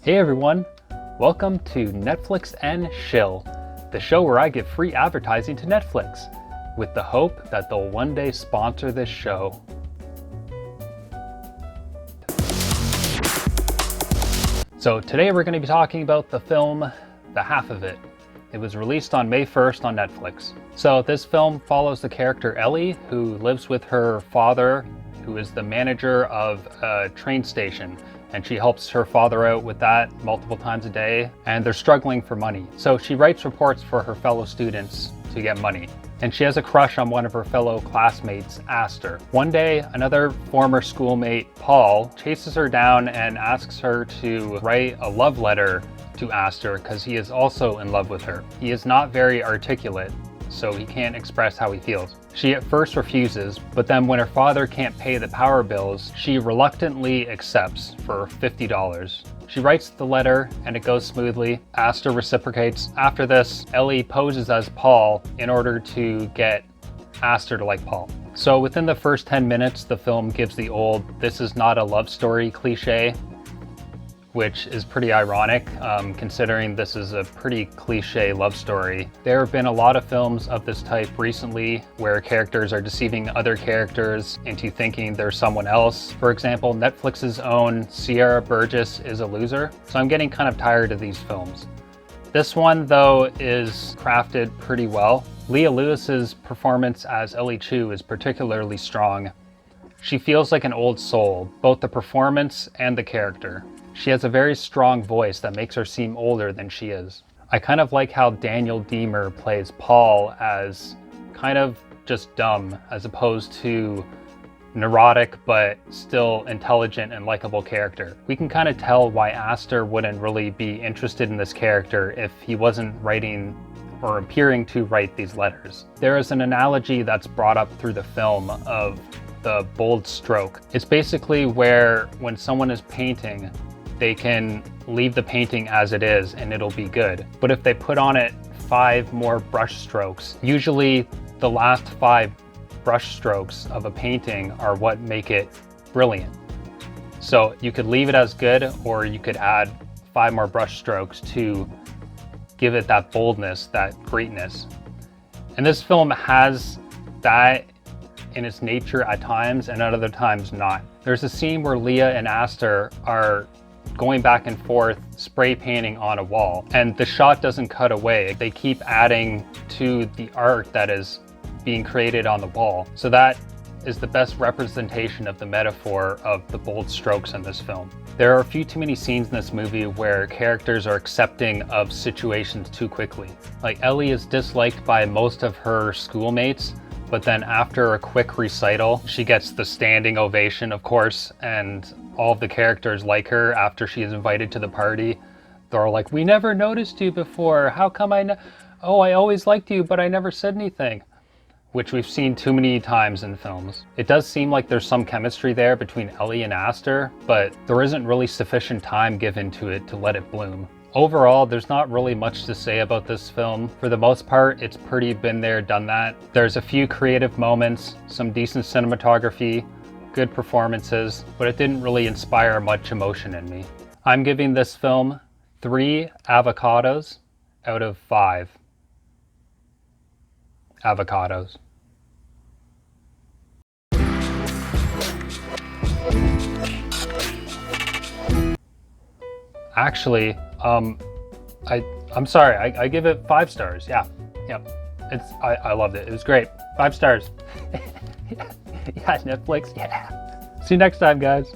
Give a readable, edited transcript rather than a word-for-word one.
Hey everyone, welcome to Netflix and Shill, the show where I give free advertising to Netflix, with the hope that they'll one day sponsor this show. So today we're going to be talking about the film The Half of It. It was released on May 1st on Netflix. So this film follows the character Ellie, who lives with her father, who is the manager of a train station. And she helps her father out with that multiple times a day, and they're struggling for money. So she writes reports for her fellow students to get money. And she has a crush on one of her fellow classmates, Aster. One day, another former schoolmate, Paul, chases her down and asks her to write a love letter to Aster because he is also in love with her. He is not very articulate, so he can't express how he feels. She at first refuses, but then when her father can't pay the power bills, she reluctantly accepts for $50. She writes the letter and it goes smoothly. Aster reciprocates. After this, Ellie poses as Paul in order to get Aster to like Paul. So within the first 10 minutes, the film gives the old "this is not a love story" cliche, which is pretty ironic considering this is a pretty cliche love story. There have been a lot of films of this type recently where characters are deceiving other characters into thinking they're someone else. For example, Netflix's own Sierra Burgess Is a Loser. So I'm getting kind of tired of these films. This one, though, is crafted pretty well. Leah Lewis's performance as Ellie Chu is particularly strong. She feels like an old soul, both the performance and the character. She has a very strong voice that makes her seem older than she is. I kind of like how Daniel Deemer plays Paul as kind of just dumb, as opposed to neurotic but still intelligent and likable character. We can kind of tell why Aster wouldn't really be interested in this character if he wasn't writing or appearing to write these letters. There is an analogy that's brought up through the film of the bold stroke. It's basically where when someone is painting, they can leave the painting as it is and it'll be good. But if they put on it 5 more brush strokes, usually the last 5 brush strokes of a painting are what make it brilliant. So you could leave it as good, or you could add 5 more brush strokes to give it that boldness, that greatness. And this film has that in its nature at times, and at other times not. There's a scene where Leah and Aster are going back and forth spray painting on a wall, and the shot doesn't cut away. They keep adding to the art that is being created on the wall. So that is the best representation of the metaphor of the bold strokes in this film. There are a few too many scenes in this movie where characters are accepting of situations too quickly. Like Ellie is disliked by most of her schoolmates, but then after a quick recital, she gets the standing ovation, of course, and all of the characters like her after she is invited to the party. They're all like, "We never noticed you before. How come oh, I always liked you, but I never said anything." Which we've seen too many times in films. It does seem like there's some chemistry there between Ellie and Aster, but there isn't really sufficient time given to it to let it bloom. Overall, there's not really much to say about this film. For the most part, it's pretty been there, done that. There's a few creative moments, some decent cinematography, good performances, but it didn't really inspire much emotion in me. I'm giving this film 3 avocados out of 5 avocados. Actually, I'm sorry, I give it 5 stars. Yeah, I loved it. It was great. 5 stars. Yeah, Netflix. Yeah. See you next time, guys.